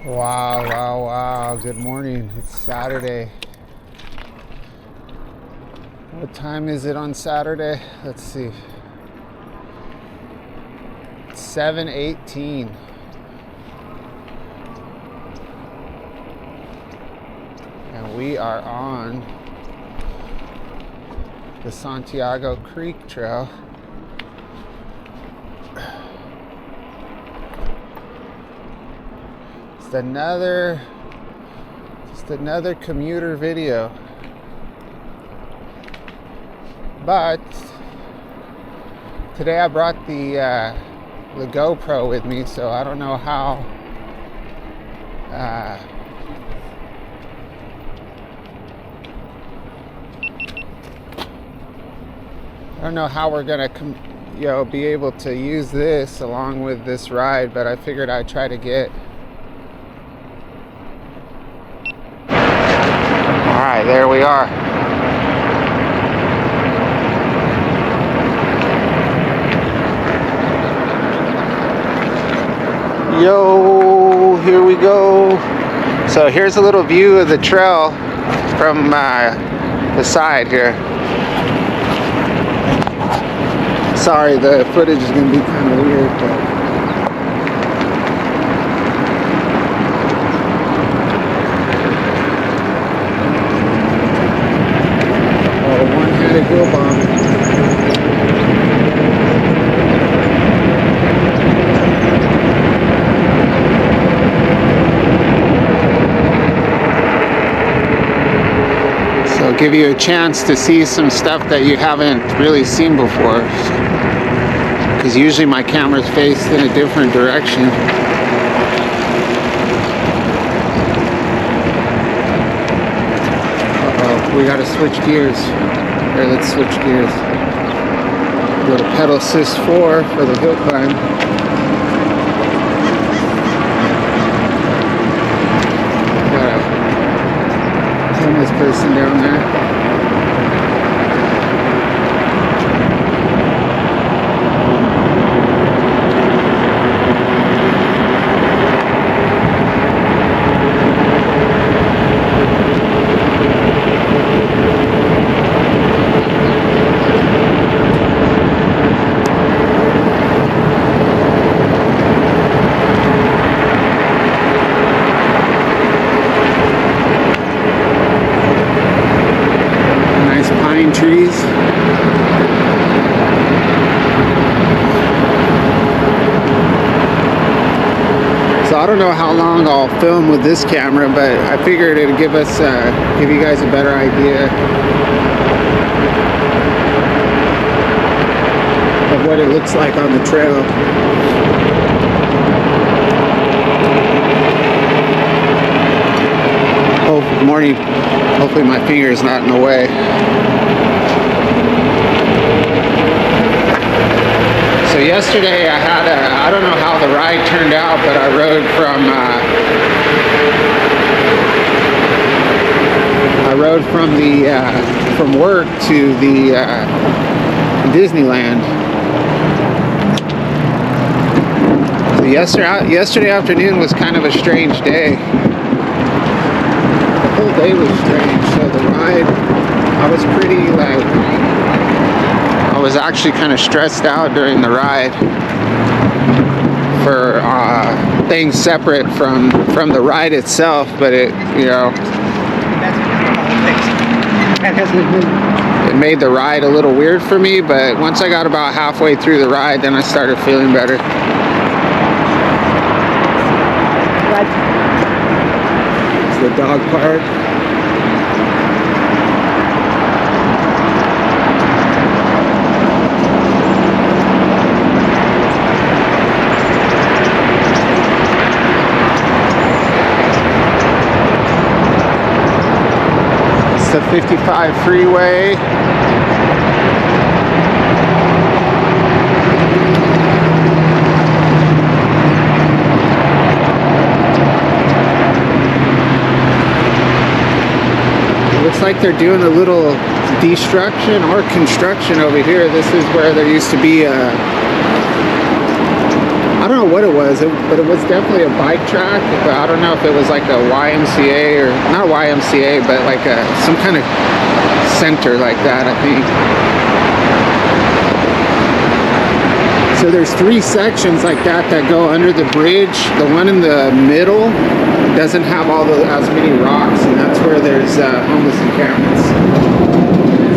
Wow, wow, wow. Good morning. It's Saturday. What time is it on Saturday? Let's see. 7:18. And we are on the Santiago Creek Trail. Just another commuter video. But today I brought the GoPro with me, so I don't know how we're gonna be able to use this along with this ride, but I figured I'd try to get. All right, there we are. Yo, here we go. So here's a little view of the trail from the side here. Sorry, the footage is going to be kind of weird, but one-handed wheel bomb. So give you a chance to see some stuff that you haven't really seen before. Because usually my camera's faced in a different direction. Uh-oh, we gotta switch gears. Here, let's switch gears. Go to pedal assist 4 for the hill climb. Got a homeless person down there. Trees. So I don't know how long I'll film with this camera, but I figured it'd give you guys a better idea of what it looks like on the trail. Oh, good morning. Hopefully my finger is not in the way. So yesterday I don't know how the ride turned out, but I rode from work to the Disneyland. So yesterday afternoon was kind of a strange day. The whole day was strange. So the ride, I was actually kind of stressed out during the ride for things separate from the ride itself, but it made the ride a little weird for me, but once I got about halfway through the ride, then I started feeling better. It's the dog park. The 55 freeway. It looks like they're doing a little destruction or construction over here. This is where there used to be a I don't know what it was, but it was definitely a bike track. But I don't know if it was like a YMCA or not a YMCA, but like some kind of center like that, I think. So there's 3 sections like that go under the bridge. The one in the middle doesn't have as many rocks, and that's where there's homeless encampments.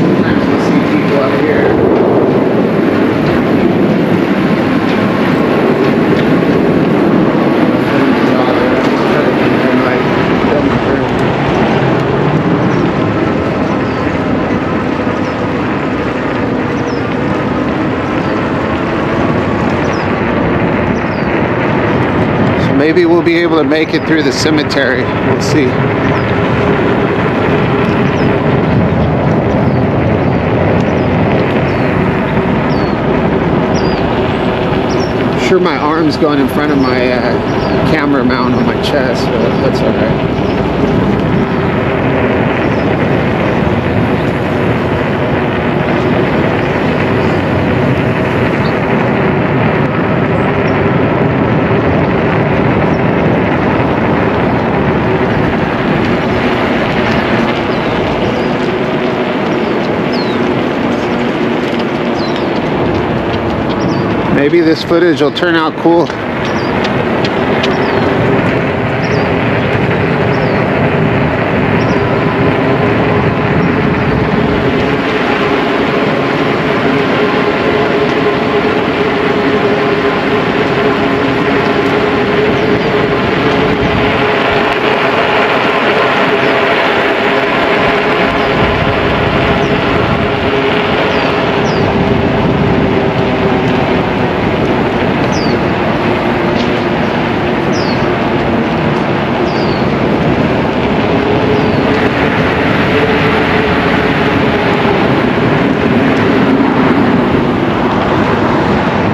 Sometimes we see people up here. Maybe we'll be able to make it through the cemetery. We'll see. I'm sure my arm's going in front of my camera mount on my chest, but that's all right. Maybe this footage will turn out cool.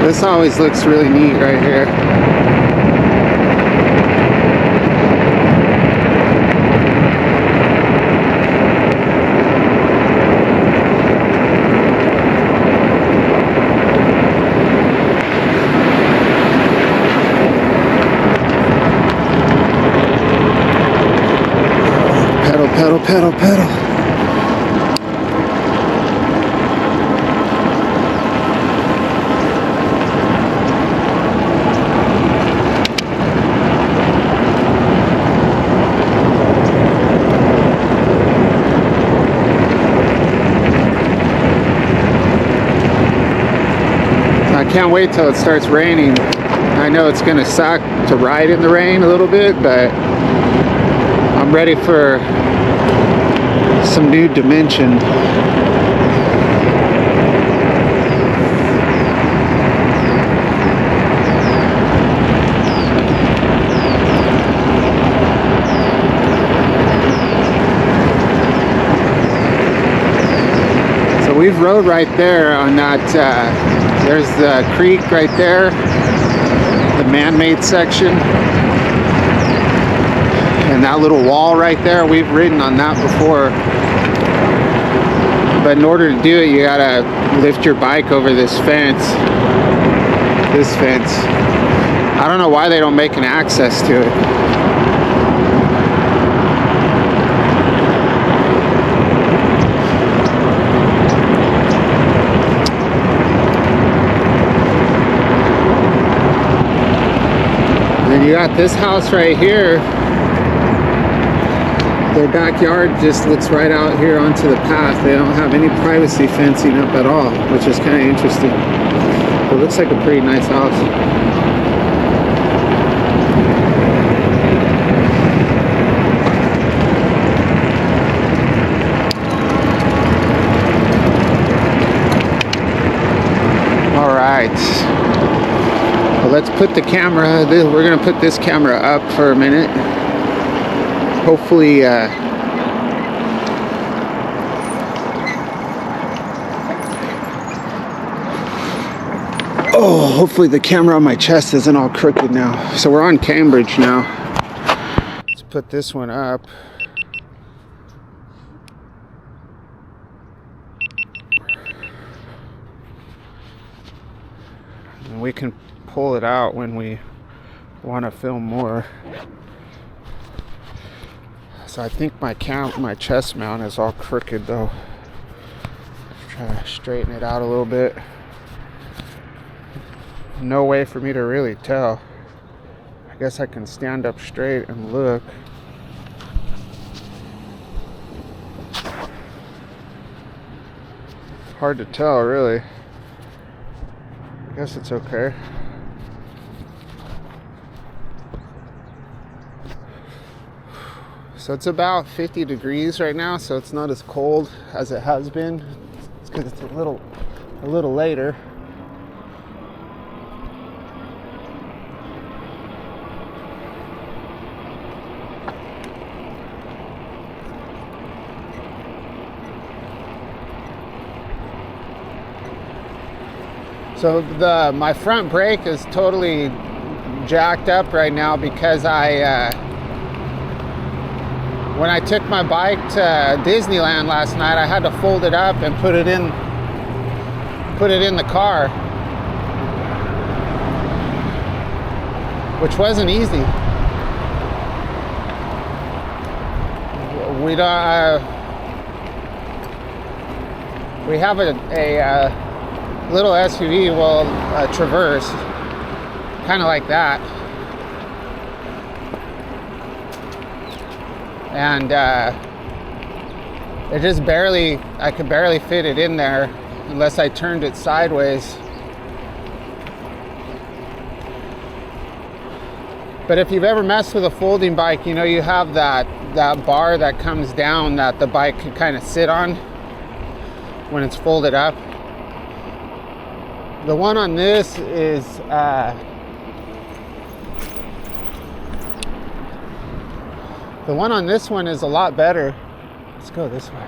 This always looks really neat right here. Pedal, pedal, pedal, pedal. I can't wait till it starts raining. I know it's gonna suck to ride in the rain a little bit, but I'm ready for some new dimension. So we've rode right there on that. There's the creek right there, the man-made section, and that little wall right there. We've ridden on that before, but in order to do it, you gotta lift your bike over this fence. This fence. I don't know why they don't make an access to it. You got this house right here. Their backyard just looks right out here onto the path. They don't have any privacy fencing up at all, which is kind of interesting. It looks like a pretty nice house. All right. Let's put the camera, we're going to put this camera up for a minute. Hopefully, hopefully the camera on my chest isn't all crooked now. So we're on Cambridge now. Let's put this one up. and we can pull it out when we want to film more. So I think my chest mount is all crooked though. Try to straighten it out a little bit. No way for me to really tell. I guess I can stand up straight and look. Hard to tell, really. I guess it's okay. So it's about 50 degrees right now, so it's not as cold as it has been. It's because it's a little later. So my front brake is totally jacked up right now because when I took my bike to Disneyland last night, I had to fold it up and put it in the car, which wasn't easy. We have a little SUV, well, a Traverse, kind of like that, and it just I could barely fit it in there unless I turned it sideways. But if you've ever messed with a folding bike, you know you have that bar that comes down that the bike can kind of sit on when it's folded up. The one on this is the one on this one is a lot better. Let's go this way.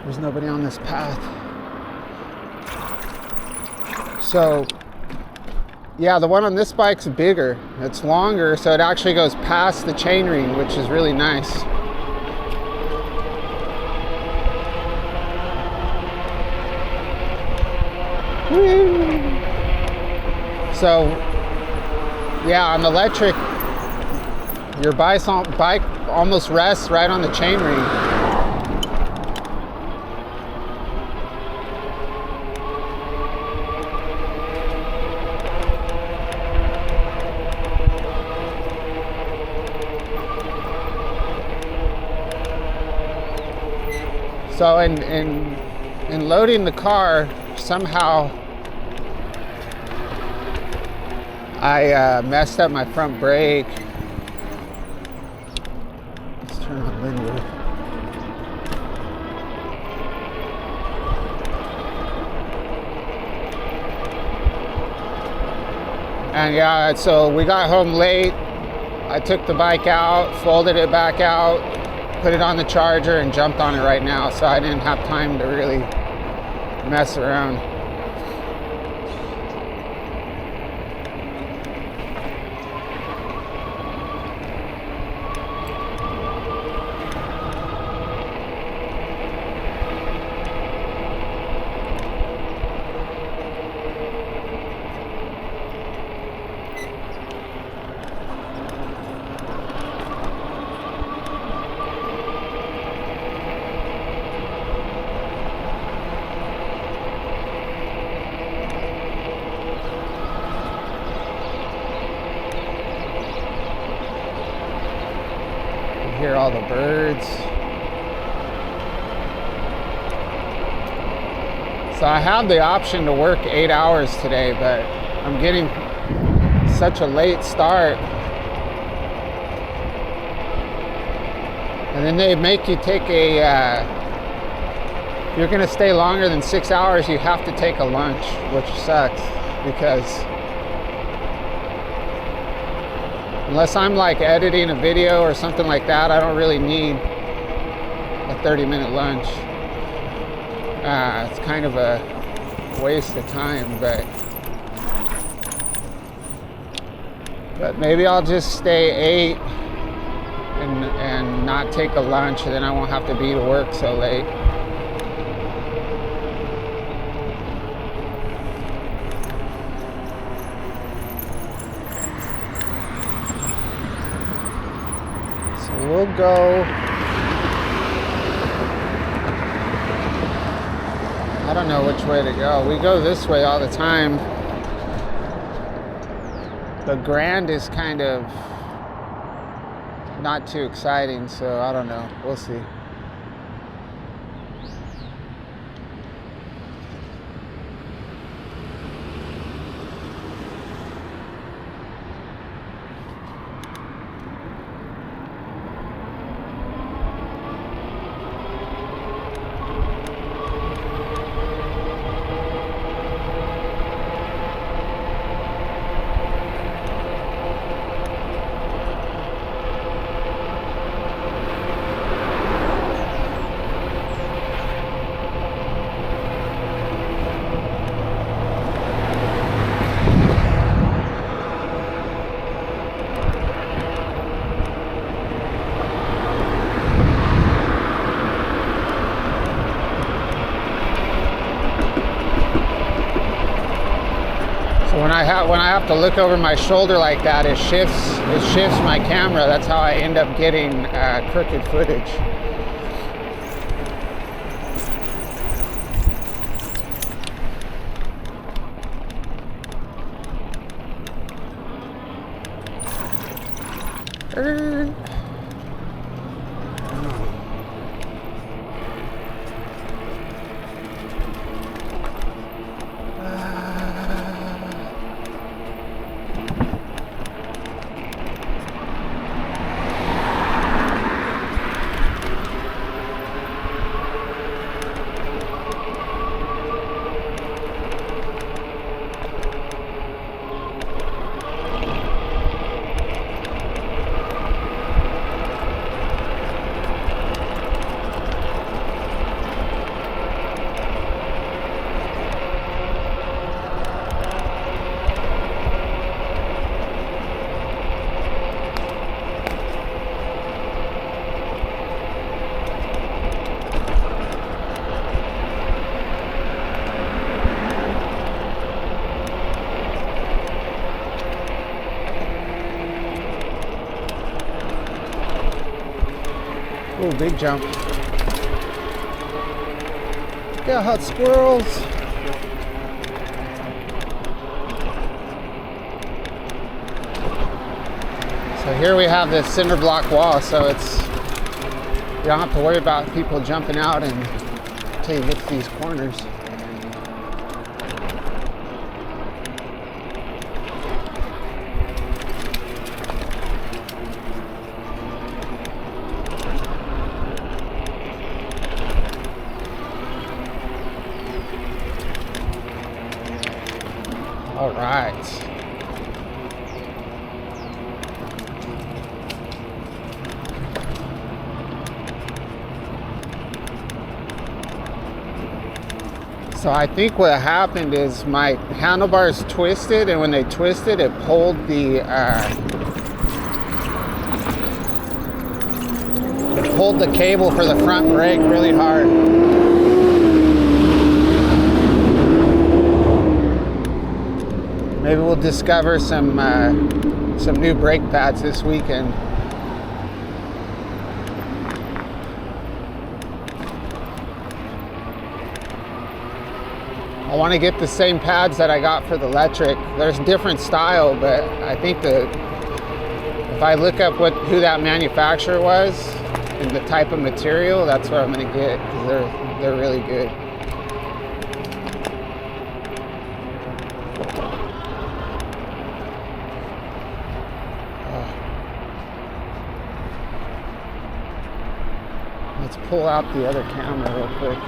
There's nobody on this path. So yeah, the one on this bike's bigger. It's longer, so it actually goes past the chainring, which is really nice. So yeah, on the electric, your bike almost rests right on the chainring. So in loading the car, somehow I messed up my front brake. Let's turn on Linda. And yeah, so we got home late. I took the bike out, folded it back out, put it on the charger, and jumped on it right now. So I didn't have time to really mess around. Hear all the birds. So I have the option to work 8 hours today, but I'm getting such a late start. And then they make you take if you're gonna stay longer than 6 hours, you have to take a lunch, which sucks because unless I'm like editing a video or something like that, I don't really need a 30-minute lunch. It's kind of a waste of time, but maybe I'll just stay 8 and not take a lunch, and then I won't have to be to work so late. we'll go. I don't know which way to go. We go this way all the time. The Grand is kind of not too exciting, so I don't know. We'll see. When I have to look over my shoulder like that, it shifts my camera. That's how I end up getting crooked footage. Oh, big jump. Yeah, hot squirrels. So here we have this cinder block wall, so it's, you don't have to worry about people jumping out until you get to these corners. All right. So I think what happened is my handlebars twisted, and when they twisted, it pulled the cable for the front brake really hard. Maybe we'll discover some new brake pads this weekend. I want to get the same pads that I got for the electric. There's different style, but I think if I look up who that manufacturer was and the type of material, that's what I'm going to get, because they're really good. Let's pull out the other camera real quick.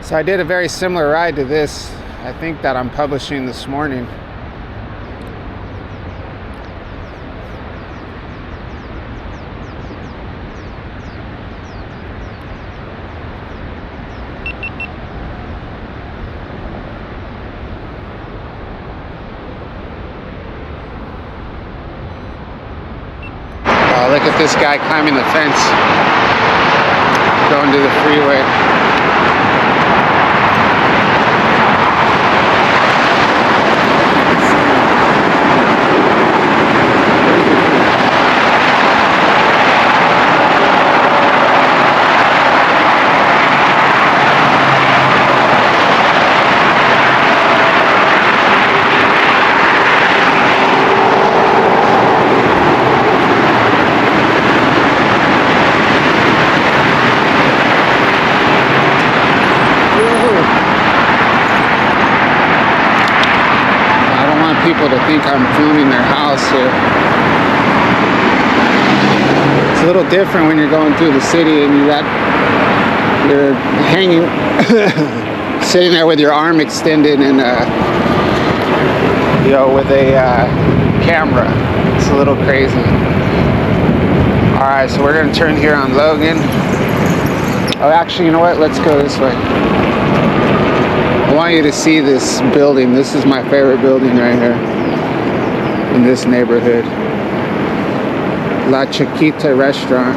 So I did a very similar ride to this, I think, that I'm publishing this morning. Oh, look at this guy climbing the fence, going to the freeway. I'm filming their house here. It's a little different when you're going through the city and you're hanging, sitting there with your arm extended and with a camera. It's a little crazy. All right, so we're gonna turn here on Logan. Oh, actually, you know what? Let's go this way. I want you to see this building. This is my favorite building right here in this neighborhood. La Chiquita restaurant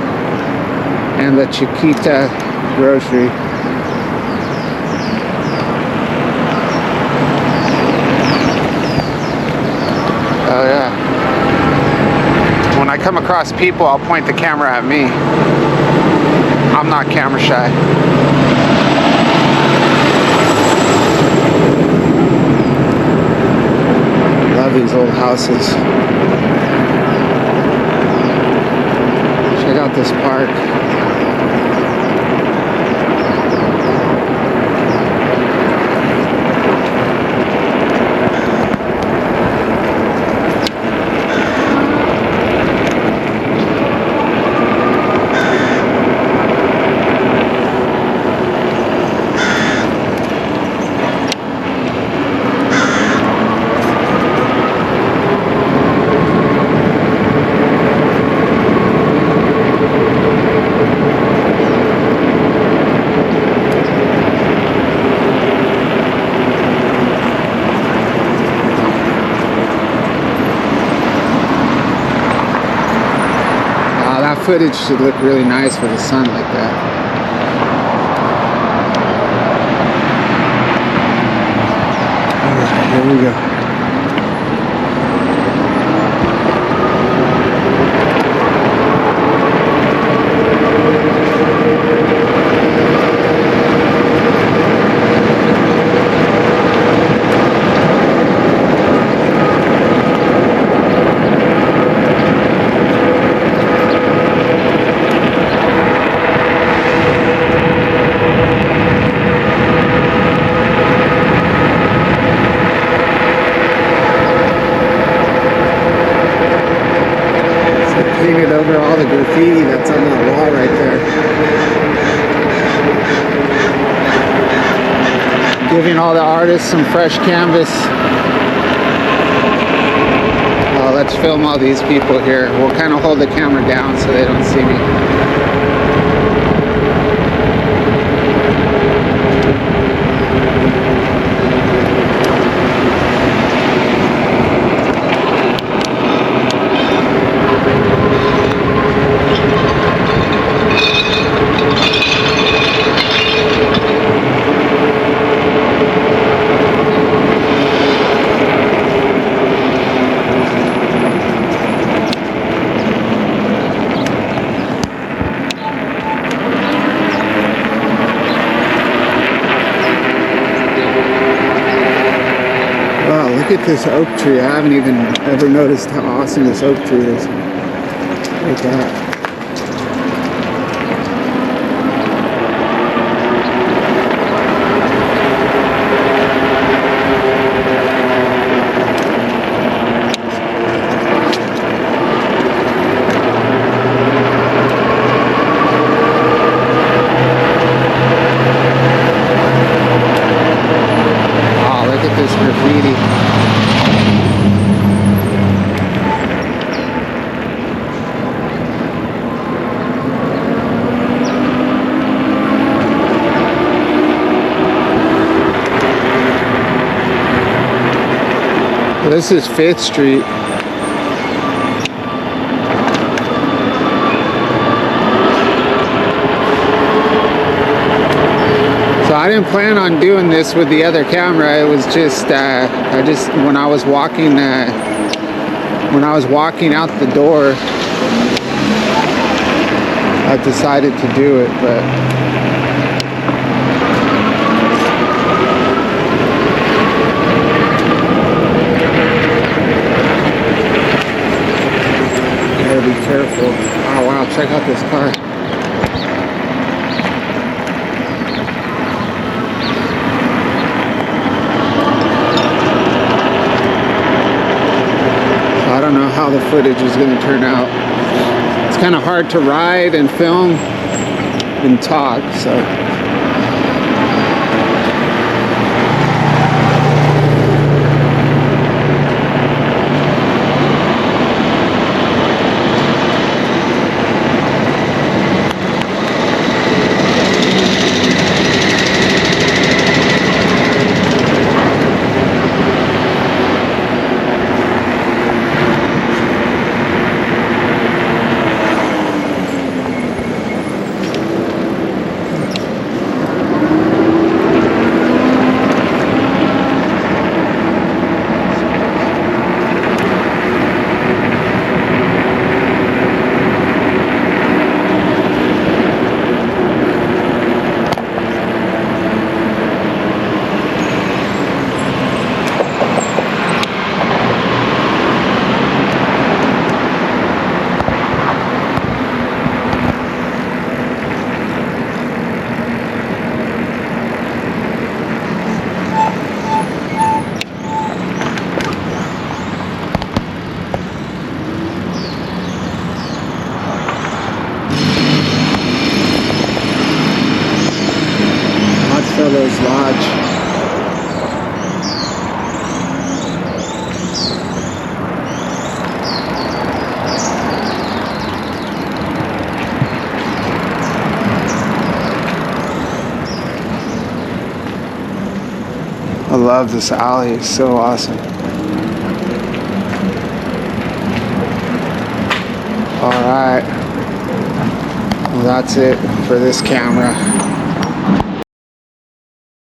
and La Chiquita grocery. Oh yeah. When I come across people, I'll point the camera at me. I'm not camera shy. Love these old houses. Check out this park. Footage should look really nice with the sun like that. All right, here we go. Painted over all the graffiti that's on that wall right there. Giving all the artists some fresh canvas. Let's film all these people here. We'll kind of hold the camera down so they don't see me. Look at this oak tree. I haven't even ever noticed how awesome this oak tree is. Look at that. Oh, look at this graffiti. This is 5th Street. So I didn't plan on doing this with the other camera. It was just, when I was walking out the door, I decided to do it, but be careful. Oh wow, check out this car. how the footage is going to turn out. It's kind of hard to ride and film and talk, so. Fellows Lodge. I love this alley, it's so awesome. Alright, well, that's it for this camera.